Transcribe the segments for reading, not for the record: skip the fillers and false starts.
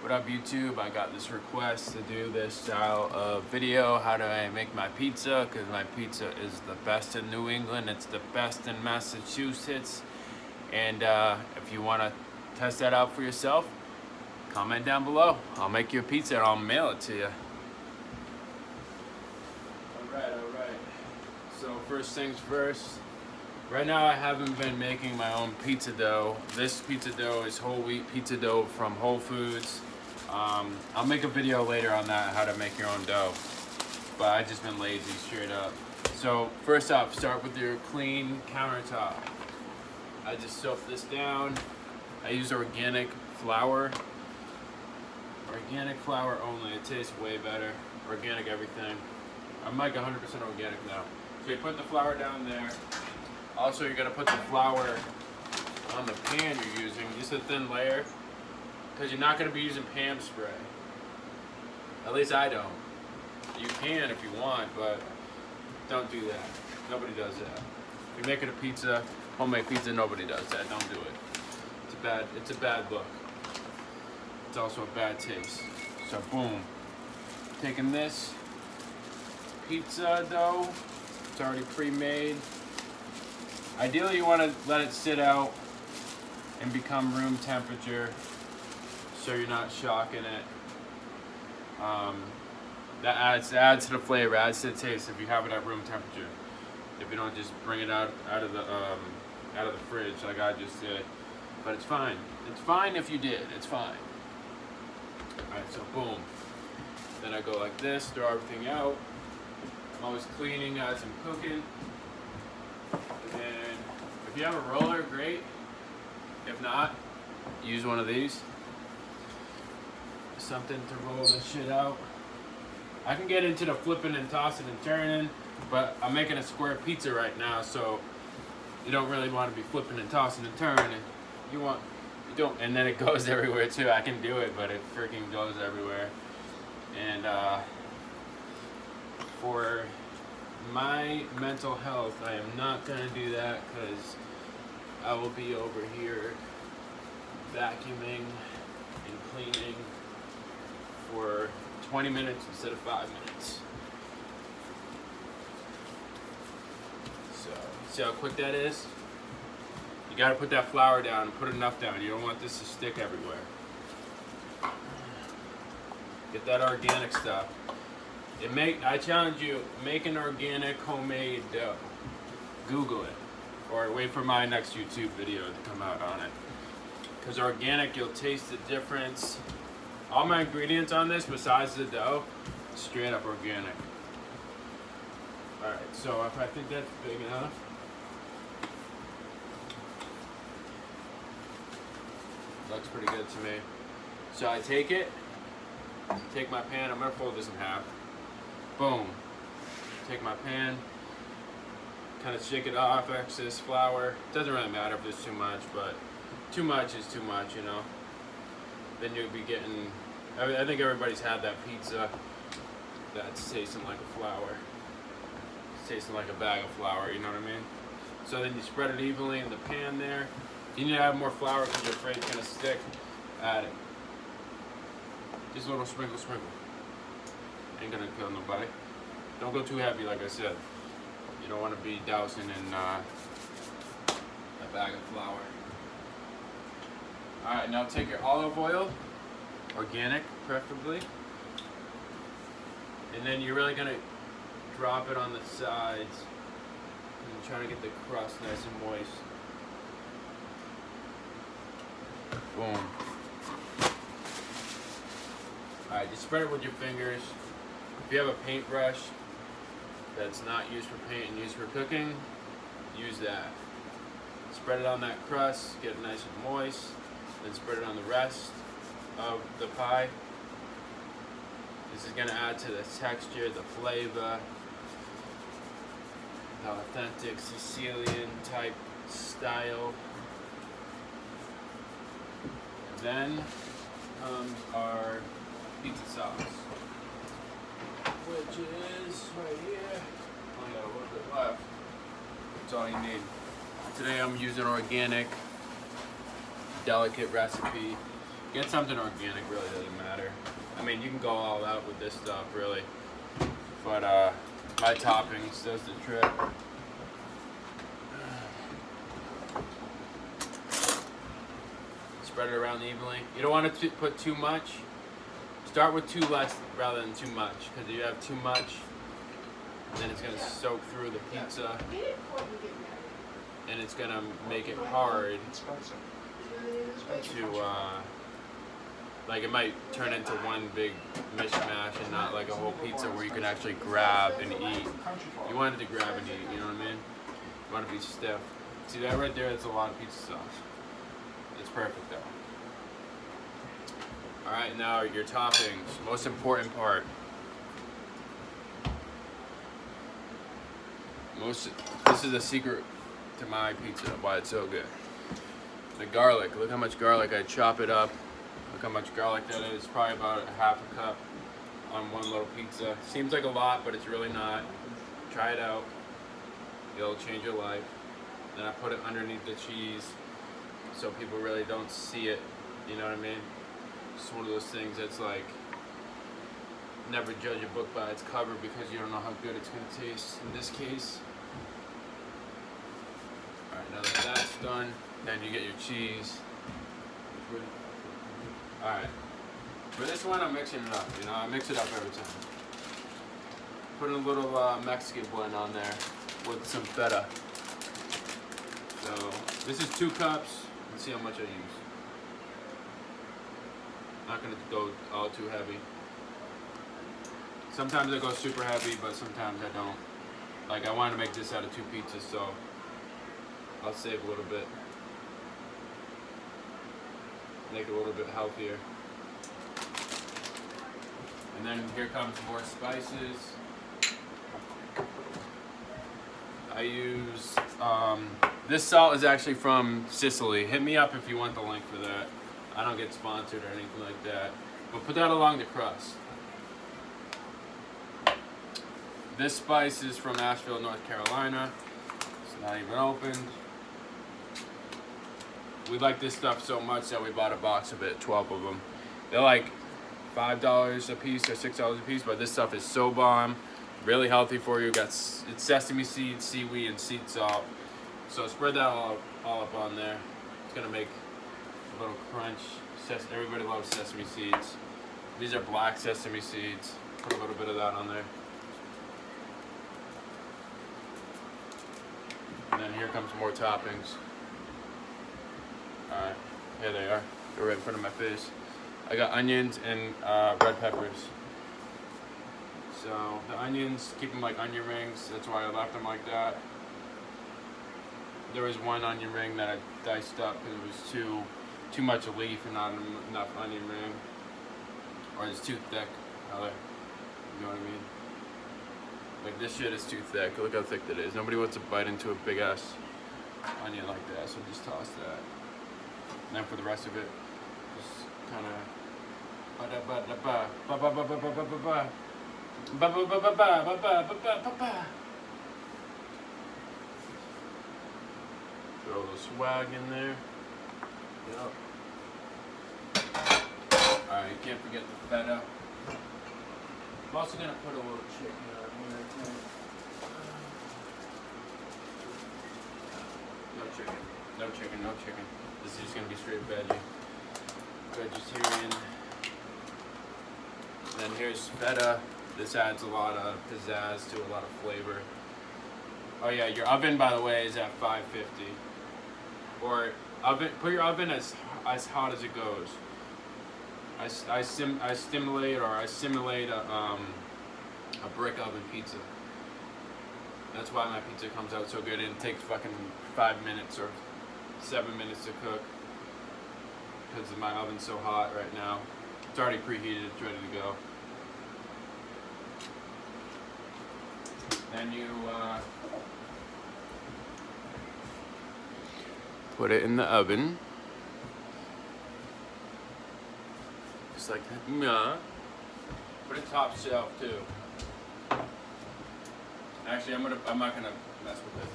What up YouTube? I got this request to do this style of video, how do I make my pizza, because my pizza is the best in New England, it's the best in Massachusetts, and if you want to test that out for yourself, comment down below. I'll make you a pizza and I'll mail it to you. Alright. So first things first, right now I haven't been making my own pizza dough. This pizza dough is whole wheat pizza dough from Whole Foods. I'll make a video later on that, how to make your own dough. But I've just been lazy, straight up. So first off, start with your clean countertop. I just soak this down. I use organic flour. Organic flour only, it tastes way better. Organic everything. I'm like 100% organic now. So you put the flour down there. Also, you're gonna put the flour on the pan you're using, just a thin layer, because you're not gonna be using pan spray. At least I don't. You can if you want, but don't do that. Nobody does that. If you're making a pizza, homemade pizza, nobody does that. Don't do it. It's a bad look. It's also a bad taste. So boom. Taking this pizza dough, it's already pre-made. Ideally you want to let it sit out and become room temperature so you're not shocking it. That adds to the flavor, adds to the taste if you have it at room temperature. If you don't just bring it out of the fridge like I just did. But it's fine. It's fine if you did. It's fine. Alright, so boom. Then I go like this, throw everything out. I'm always cleaning as I'm cooking. And then if you have a roller, great. If not, use one of these. Something to roll this shit out. I can get into the flipping and tossing and turning, but I'm making a square pizza right now, so you don't really want to be flipping and tossing and turning. You don't, and then it goes everywhere too. I can do it, but it freaking goes everywhere. And for my mental health, I am not gonna do that because I will be over here vacuuming and cleaning for 20 minutes instead of 5 minutes. So, see how quick that is? You gotta put that flour down and put enough down. You don't want this to stick everywhere. Get that organic stuff. I challenge you, make an organic homemade dough. Google it. Or wait for my next YouTube video to come out on it. Because organic, you'll taste the difference. All my ingredients on this, besides the dough, straight up organic. Alright, so if I think that's big enough, looks pretty good to me. So I take my pan, I'm gonna fold this in half. Boom. Take my pan, kind of shake it off, excess flour. Doesn't really matter if there's too much, but too much is too much, you know. Then you'll be getting, I think everybody's had that pizza that's tasting like a flour. It's tasting like a bag of flour, you know what I mean? So then you spread it evenly in the pan there. You need to have more flour because you're afraid it's gonna stick. Add it. Just a little sprinkle. Ain't gonna kill nobody. Don't go too heavy, like I said. You don't want to be dousing in a bag of flour. Alright, now take your olive oil, organic preferably, and then you're really gonna drop it on the sides and try to get the crust nice and moist. Boom. Alright, just spread it with your fingers. If you have a paintbrush that's not used for paint and used for cooking, use that. Spread it on that crust, get it nice and moist, then spread it on the rest of the pie. This is going to add to the texture, the flavor, the authentic Sicilian type style. And then comes our pizza sauce, which is right here. Only got a little bit left. That's all you need. Today I'm using organic, delicate recipe. Get something organic, really doesn't matter. I mean, you can go all out with this stuff, really. But my toppings does the trick. Spread it around evenly. You don't want to put too much. Start with too less rather than too much, because if you have too much, then it's going to soak through the pizza, and it's going to make it hard to, like, it might turn into one big mishmash and not like a whole pizza where you can actually grab and eat. You want it to grab and eat, you know what I mean? You want it to be stiff. See that right there? That's a lot of pizza sauce. It's perfect though. Alright, now your toppings. Most important part. This is the secret to my pizza, why it's so good. The garlic. Look how much garlic. I chop it up. Look how much garlic that is. Probably about a half a cup on one little pizza. Seems like a lot, but it's really not. Try it out. It'll change your life. Then I put it underneath the cheese so people really don't see it. You know what I mean? It's one of those things that's like, never judge a book by its cover because you don't know how good it's going to taste. In this case. Alright, now that that's done, then you get your cheese. Alright. For this one, I'm mixing it up. You know, I mix it up every time. Putting a little Mexican blend on there with some feta. So, this is 2 cups. Let's see how much I use. Not going to go all too heavy. Sometimes I go super heavy, but sometimes I don't. Like, I wanted to make this out of 2 pizzas, so I'll save a little bit. Make it a little bit healthier. And then here comes more spices. I use, this salt is actually from Sicily. Hit me up if you want the link for that. I don't get sponsored or anything like that. But put that along the crust. This spice is from Asheville, North Carolina. It's not even opened. We like this stuff so much that we bought a box of it, 12 of them. They're like $5 a piece or $6 a piece, but this stuff is so bomb. Really healthy for you. It's sesame seeds, seaweed, and sea salt. So spread that all up on there. It's gonna make a little crunch. Everybody loves sesame seeds. These are black sesame seeds. Put a little bit of that on there. And then here comes more toppings. Alright, here they are. They're right in front of my face. I got onions and red peppers. So the onions, keep them like onion rings. That's why I left them like that. There was one onion ring that I diced up because it was too much leaf and not enough onion ring. Or it's too thick. You know what I mean? Like this shit is too thick. Look how thick that is. Nobody wants to bite into a big ass onion like that, so just toss that. And then for the rest of it, just kind of throw a little swag in there. Yep. Alright, you can't forget the feta. I'm also gonna put a little chicken on here, I think. No chicken. This is just gonna be straight veggie. Vegetarian. Then here's feta. This adds a lot of pizzazz to a lot of flavor. Oh yeah, your oven, by the way, is at 550. Or put your oven as hot as it goes. I simulate a brick oven pizza. That's why my pizza comes out so good. It takes fucking 5 minutes or 7 minutes to cook because my oven's so hot right now. It's already preheated. It's ready to go. Then you put it in the oven. Just like that. Yeah. Put it top shelf too. Actually, I'm not gonna mess with it.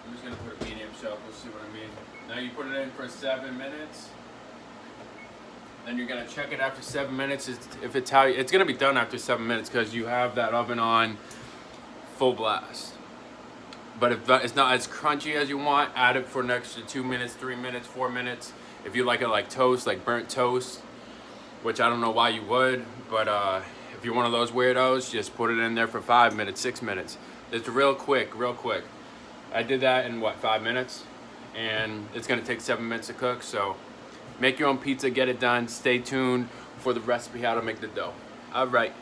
I'm just gonna put a medium shelf. We'll see what I mean. Now you put it in for 7 minutes. Then you're gonna check it after 7 minutes. If it's gonna be done after 7 minutes because you have that oven on full blast. But if it's not as crunchy as you want, add it for an extra 2 minutes, 3 minutes, 4 minutes. If you like it like toast, like burnt toast, which I don't know why you would, but if you're one of those weirdos, just put it in there for 5 minutes, 6 minutes. It's real quick, real quick. I did that in what, 5 minutes? And it's gonna take 7 minutes to cook, so make your own pizza, get it done. Stay tuned for the recipe how to make the dough. All right.